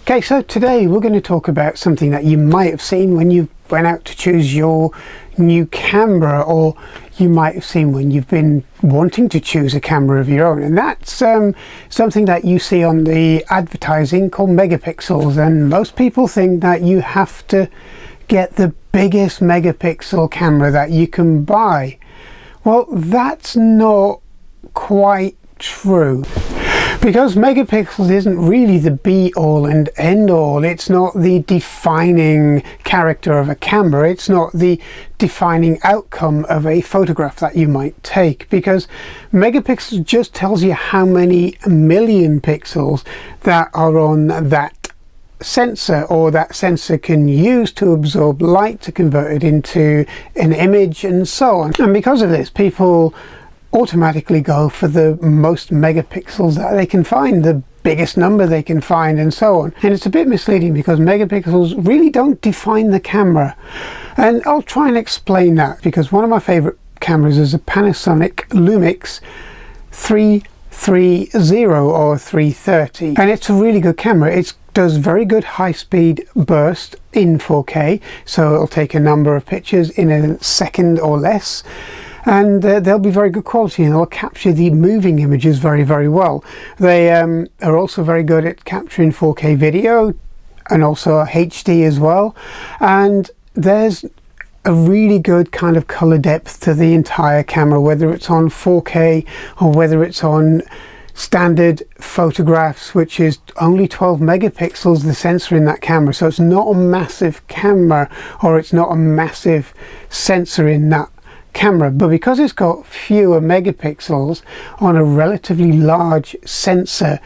Okay, so today we're going to talk about something that you might have seen when you went out to choose your new camera, or you might have seen when you've been wanting to choose a camera of your own, and that's something that you see on the advertising called megapixels. And most people think that you have to get the biggest megapixel camera that you can buy. Well, that's not quite true, because megapixels isn't really the be-all and end-all. It's not the defining character of a camera. It's not the defining outcome of a photograph that you might take, because megapixels just tells you how many million pixels that are on that sensor, or that sensor can use to absorb light to convert it into an image, and so on. And because of this, people automatically go for the most megapixels that they can find, the biggest number they can find, and so on. And it's a bit misleading, because megapixels really don't define the camera. And I'll try and explain that, because one of my favorite cameras is a Panasonic Lumix 330 or 330, and it's a really good camera. It does very good high-speed burst in 4K, so it'll take a number of pictures in a second or less, and they'll be very good quality, and they'll capture the moving images very, very well. They are also very good at capturing 4K video and also HD as well, and there's a really good kind of color depth to the entire camera, whether it's on 4K or whether it's on standard photographs, which is only 12 megapixels, the sensor in that camera. So it's not a massive camera, or it's not a massive sensor in that camera, but because it's got fewer megapixels on a relatively large sensor,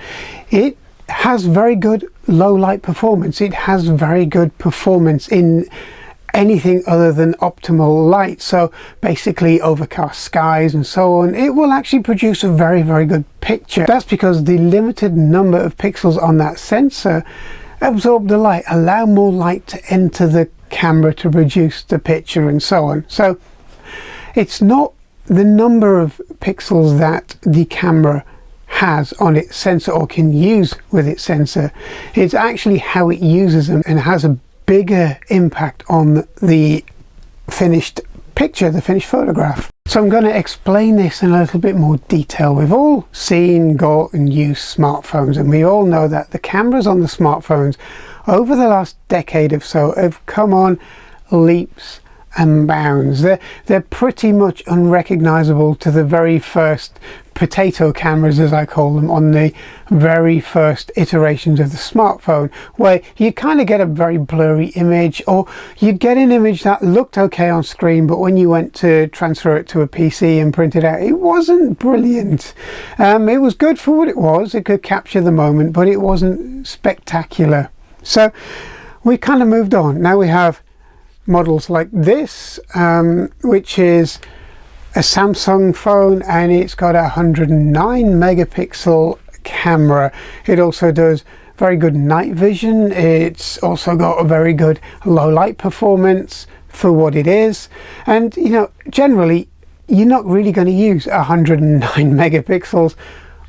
it has very good low light performance. It has very good performance in anything other than optimal light, so basically overcast skies and so on. It will actually produce a very, very good picture. That's because the limited number of pixels on that sensor absorb the light, allow more light to enter the camera to produce the picture, and so on. So it's not the number of pixels that the camera has on its sensor or can use with its sensor. It's actually how it uses them, and has a bigger impact on the finished picture, the finished photograph. So I'm going to explain this in a little bit more detail. We've all seen, got and used smartphones, and we all know that the cameras on the smartphones over the last decade or so have come on leaps and bounds. They're pretty much unrecognizable to the very first potato cameras, as I call them, on the very first iterations of the smartphone, where you kind of get a very blurry image, or you'd get an image that looked okay on screen, but when you went to transfer it to a PC and print it out, it wasn't brilliant. It was good for what it was. It could capture the moment, but it wasn't spectacular. So we kind of moved on. Now we have models like this, which is a Samsung phone, and it's got a 109 megapixel camera. It also does very good night vision. It's also got a very good low light performance for what it is. And you know, generally you're not really going to use 109 megapixels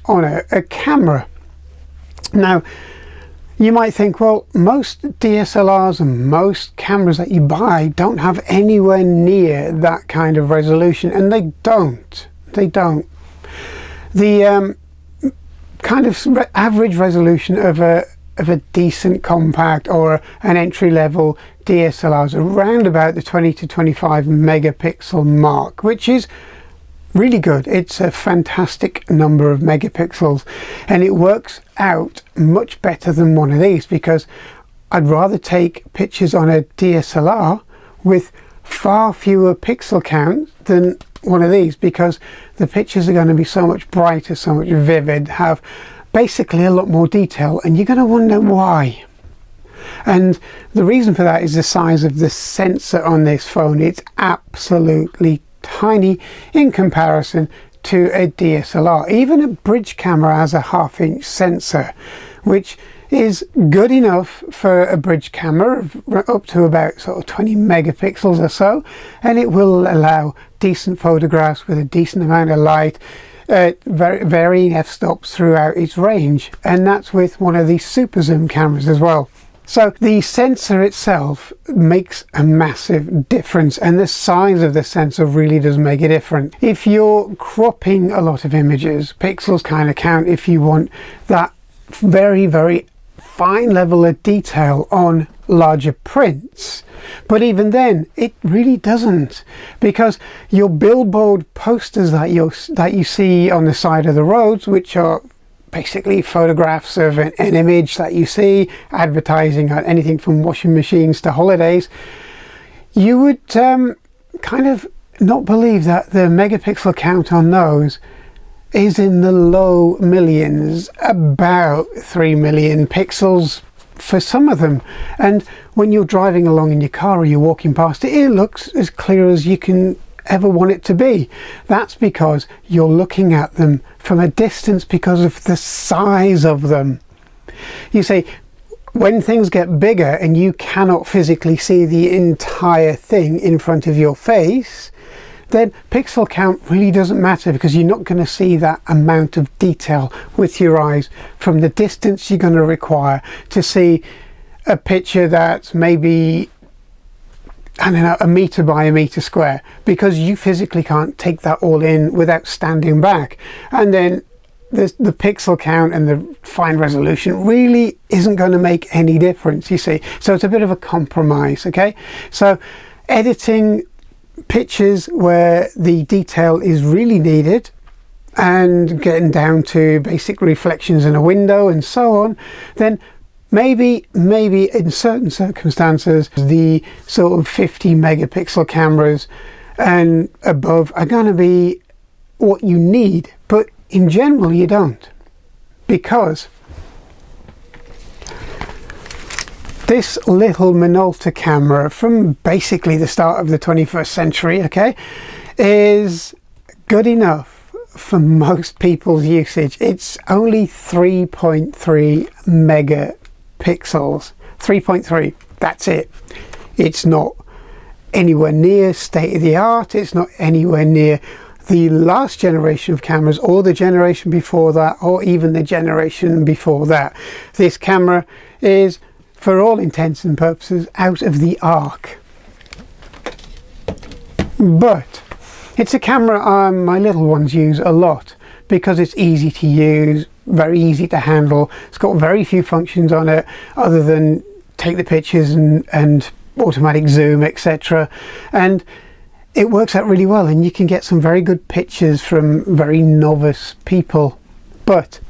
on a camera. Now you might think, well, most DSLRs and most cameras that you buy don't have anywhere near that kind of resolution, and they don't. They don't. The kind of average resolution of a decent compact or an entry-level DSLR is around about the 20 to 25 megapixel mark, which is really good. It's a fantastic number of megapixels, and it works out much better than one of these, because I'd rather take pictures on a DSLR with far fewer pixel count than one of these, because the pictures are going to be so much brighter, so much vivid, have basically a lot more detail, and you're going to wonder why. And the reason for that is the size of the sensor on this phone. It's absolutely tiny in comparison to a DSLR. Even a bridge camera has a 1/2-inch sensor, which is good enough for a bridge camera up to about sort of 20 megapixels or so, and it will allow decent photographs with a decent amount of light, varying f-stops throughout its range, and that's with one of these super zoom cameras as well. So the sensor itself makes a massive difference, and the size of the sensor really does make a difference. If you're cropping a lot of images, pixels kind of count if you want that very, very fine level of detail on larger prints. But even then, it really doesn't, because your billboard posters that you see on the side of the roads, which are basically photographs of an image that you see, advertising on anything from washing machines to holidays, you would kind of not believe that the megapixel count on those is in the low millions, about 3 million pixels for some of them. And when you're driving along in your car or you're walking past it, it looks as clear as you can ever want it to be. That's because you're looking at them from a distance because of the size of them. You see, when things get bigger and you cannot physically see the entire thing in front of your face, then pixel count really doesn't matter, because you're not going to see that amount of detail with your eyes from the distance you're going to require to see a picture that's maybe, I don't know, 1 meter by 1 meter square, because you physically can't take that all in without standing back. And then the pixel count and the fine resolution really isn't going to make any difference, you see. So it's a bit of a compromise, okay? So editing pictures where the detail is really needed and getting down to basic reflections in a window and so on, then maybe in certain circumstances the sort of 50 megapixel cameras and above are going to be what you need. But in general you don't, because this little Minolta camera from basically the start of the 21st century, okay, is good enough for most people's usage. It's only 3.3 megapixels. 3.3, that's it. It's not anywhere near state of the art. It's not anywhere near the last generation of cameras, or the generation before that, or even the generation before that. This camera is, for all intents and purposes, out of the arc. But it's a camera my little ones use a lot, because it's easy to use, very easy to handle. It's got very few functions on it other than take the pictures and automatic zoom, etc. And it works out really well, and you can get some very good pictures from very novice people. But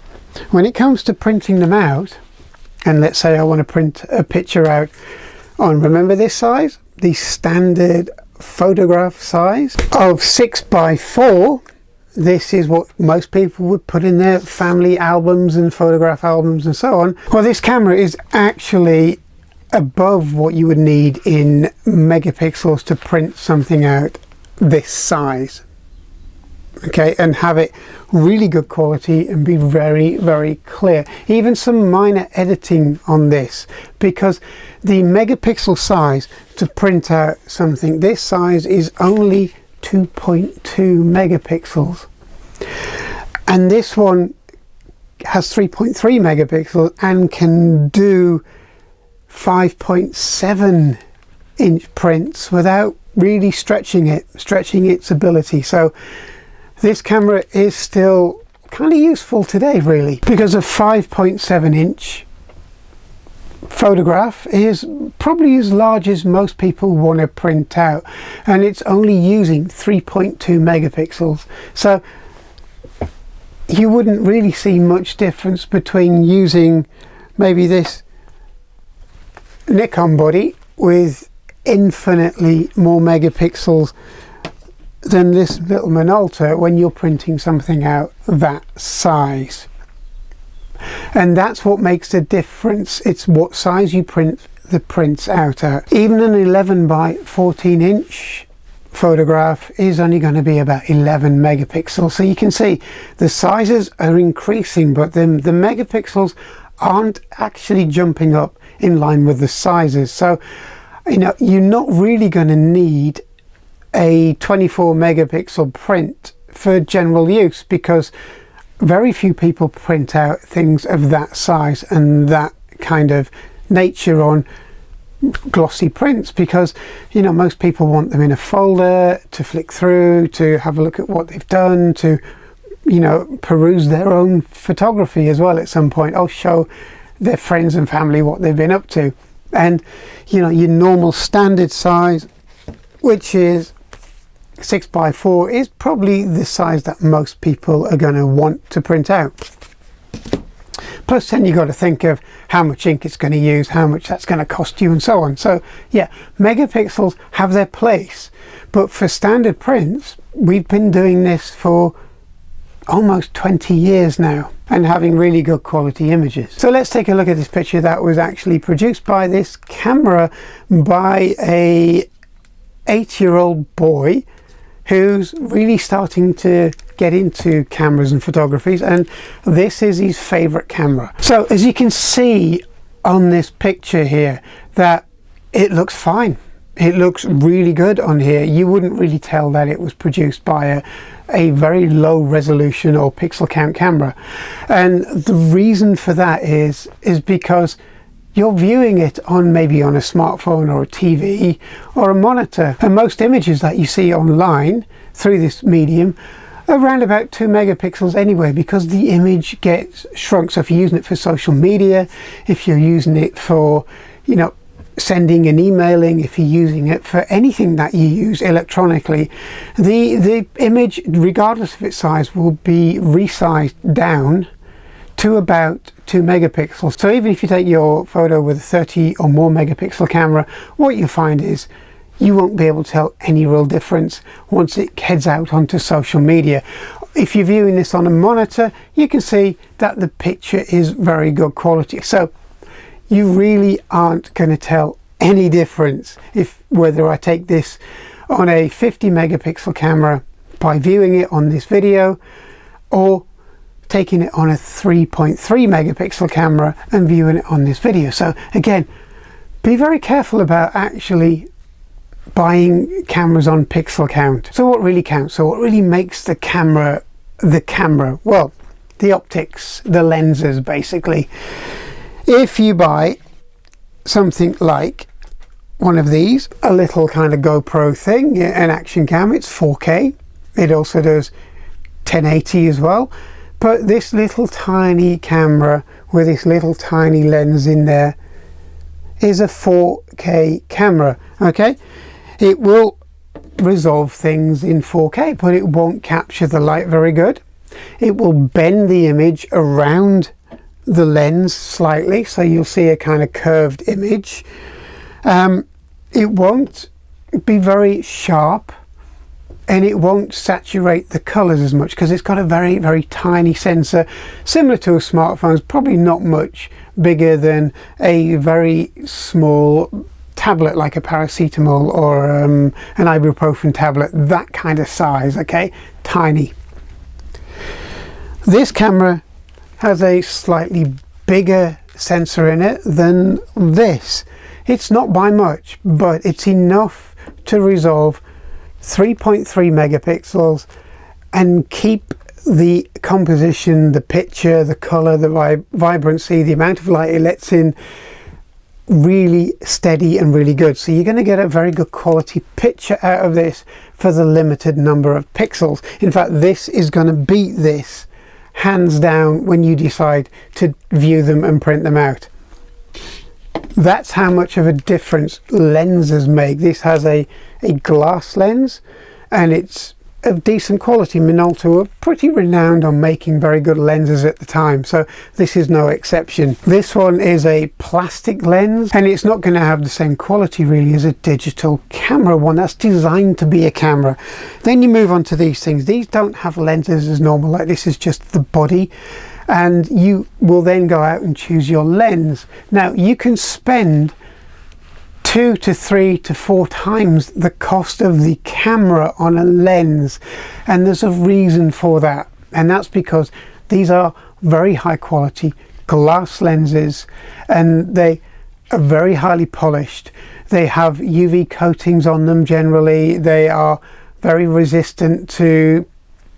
when it comes to printing them out, and let's say I want to print a picture out on, remember this size? The standard photograph size of 6x4. This is what most people would put in their family albums and photograph albums and so on. Well, this camera is actually above what you would need in megapixels to print something out this size, okay, and have it really good quality and be very, very clear. Even some minor editing on this, because the megapixel size to print out something this size is only 2.2 megapixels, and this one has 3.3 megapixels and can do 5.7 inch prints without really stretching its ability. So this camera is still kind of useful today, really, because a 5.7 inch photograph is probably as large as most people want to print out, and it's only using 3.2 megapixels. So you wouldn't really see much difference between using maybe this Nikon body with infinitely more megapixels than this little Minolta when you're printing something out that size. And that's what makes the difference. It's what size you print the prints out at. Even an 11 by 14 inch photograph is only going to be about 11 megapixels. So you can see the sizes are increasing, but the megapixels aren't actually jumping up in line with the sizes. So you know, you're not really going to need a 24 megapixel print for general use, because very few people print out things of that size and that kind of nature on glossy prints, because you know, most people want them in a folder to flick through, to have a look at what they've done, to, you know, peruse their own photography as well at some point, or show their friends and family what they've been up to. And you know, your normal standard size, which is 6x4, is probably the size that most people are going to want to print out. Plus then you've got to think of how much ink it's going to use, how much that's going to cost you, and so on. So yeah, megapixels have their place, but for standard prints, we've been doing this for almost 20 years now and having really good quality images. So let's take a look at this picture that was actually produced by this camera by a 8-year-old boy who's really starting to get into cameras and photographies, and this is his favorite camera. So as you can see on this picture here, that it looks fine. It looks really good on here. You wouldn't really tell that it was produced by a very low resolution or pixel count camera, and the reason for that is because you're viewing it on maybe on a smartphone or a TV or a monitor, and most images that you see online through this medium are around about 2 megapixels anyway, because the image gets shrunk. So if you're using it for social media, if you're using it for, you know, sending and emailing, if you're using it for anything that you use electronically, the image, regardless of its size, will be resized down to about 2 megapixels. So even if you take your photo with a 30 or more megapixel camera, what you find is you won't be able to tell any real difference once it heads out onto social media. If you're viewing this on a monitor, you can see that the picture is very good quality. So you really aren't going to tell any difference if whether I take this on a 50 megapixel camera by viewing it on this video, or taking it on a 3.3 megapixel camera and viewing it on this video. So again, be very careful about actually buying cameras on pixel count. So what really counts? So what really makes the camera the camera? Well, the optics, the lenses basically. If you buy something like one of these, a little kind of GoPro thing, an action cam, it's 4K. It also does 1080 as well. But this little tiny camera with this little tiny lens in there is a 4K camera, okay? It will resolve things in 4K, but it won't capture the light very good. It will bend the image around the lens slightly, so you'll see a kind of curved image. It won't be very sharp, and it won't saturate the colors as much because it's got a very, very tiny sensor, similar to a smartphone. It's probably not much bigger than a very small tablet, like a paracetamol or an ibuprofen tablet, that kind of size, okay? Tiny. This camera has a slightly bigger sensor in it than this. It's not by much, but it's enough to resolve 3.3 megapixels and keep the composition, the picture, the color, the vibrancy, the amount of light it lets in really steady and really good. So you're going to get a very good quality picture out of this for the limited number of pixels. In fact, this is going to beat this hands down when you decide to view them and print them out. That's how much of a difference lenses make. This has a glass lens, and it's of decent quality. Minolta were pretty renowned on making very good lenses at the time, so this is no exception. This one is a plastic lens, and it's not going to have the same quality really as a digital camera one that's designed to be a camera. Then you move on to these things. These don't have lenses as normal, like this is just the body, and you will then go out and choose your lens. Now you can spend 2 to 3 to 4 times the cost of the camera on a lens, and there's a reason for that, and that's because these are very high quality glass lenses, and they are very highly polished. They have UV coatings on them generally. They are very resistant to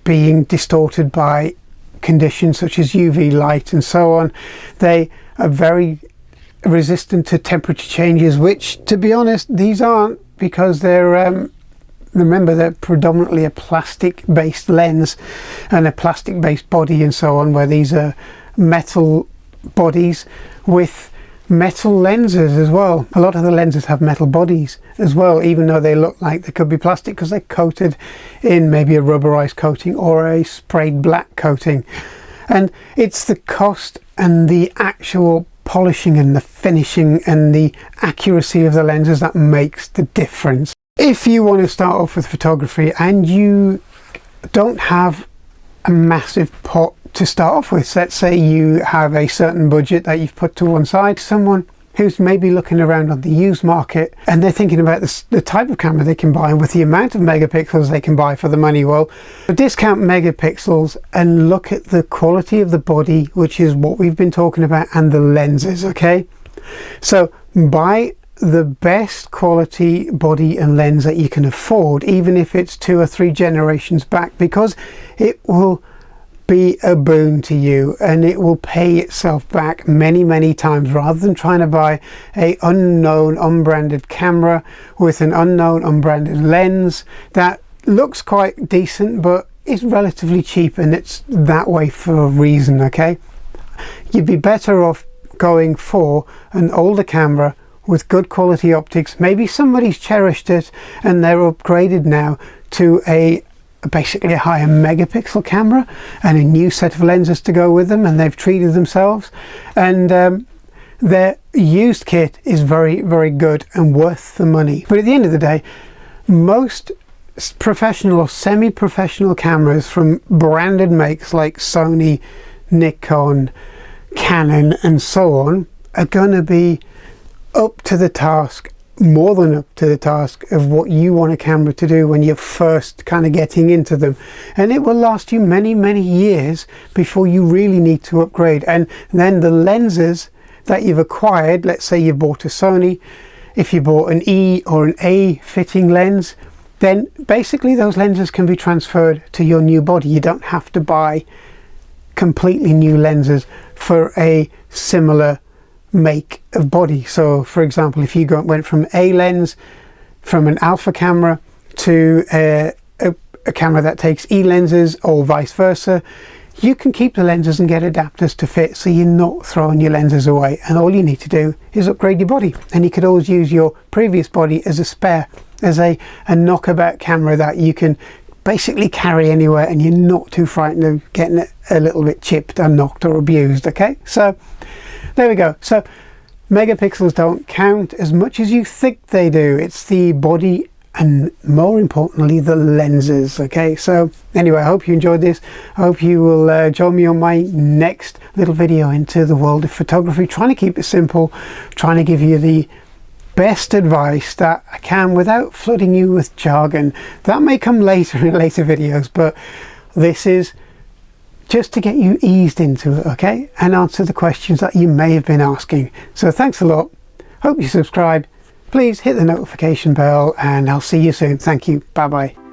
being distorted by conditions such as UV light and so on. They are very resistant to temperature changes, which, to be honest, these aren't, because they're remember, they're predominantly a plastic based lens and a plastic based body and so on, where these are metal bodies with metal lenses as well. A lot of the lenses have metal bodies as well, even though they look like they could be plastic, because they're coated in maybe a rubberized coating or a sprayed black coating. And it's the cost and the actual polishing and the finishing and the accuracy of the lenses that makes the difference. If you want to start off with photography and you don't have a massive pot to start off with, let's say you have a certain budget that you've put to one side, someone who's maybe looking around on the used market and they're thinking about the type of camera they can buy with the amount of megapixels they can buy for the money, well, discount megapixels and look at the quality of the body, which is what we've been talking about, and the lenses. Okay, so buy the best quality body and lens that you can afford, even if it's 2 or 3 generations back, because it will be a boon to you and it will pay itself back many times, rather than trying to buy a unknown unbranded camera with an unknown unbranded lens that looks quite decent but is relatively cheap, and it's that way for a reason. Okay, you'd be better off going for an older camera with good quality optics. Maybe somebody's cherished it and they're upgraded now to basically a higher megapixel camera and a new set of lenses to go with them, and they've treated themselves, and their used kit is very good and worth the money. But at the end of the day, most professional or semi-professional cameras from branded makes like Sony, Nikon, Canon and so on are going to be up to the task, more than up to the task of what you want a camera to do when you're first kind of getting into them, and it will last you many years before you really need to upgrade. And then the lenses that you've acquired, let's say you bought a Sony, if you bought an E or an A fitting lens, then basically those lenses can be transferred to your new body. You don't have to buy completely new lenses for a similar make of body. So for example, if you went from a lens from an alpha camera to a camera that takes E lenses, or vice versa, you can keep the lenses and get adapters to fit, so you're not throwing your lenses away, and all you need to do is upgrade your body. And you could always use your previous body as a spare, as a knockabout camera that you can basically carry anywhere and you're not too frightened of getting it a little bit chipped and knocked or abused. Okay, so there we go. So megapixels don't count as much as you think they do. It's the body and, more importantly, the lenses. Okay, so anyway, I hope you enjoyed this. I hope you will join me on my next little video into the world of photography, trying to keep it simple, trying to give you the best advice that I can without flooding you with jargon. That may come later in later videos, but this is just to get you eased into it, okay, and answer the questions that you may have been asking. So thanks a lot. Hope you subscribe. Please hit the notification bell and I'll see you soon. Thank you. Bye bye.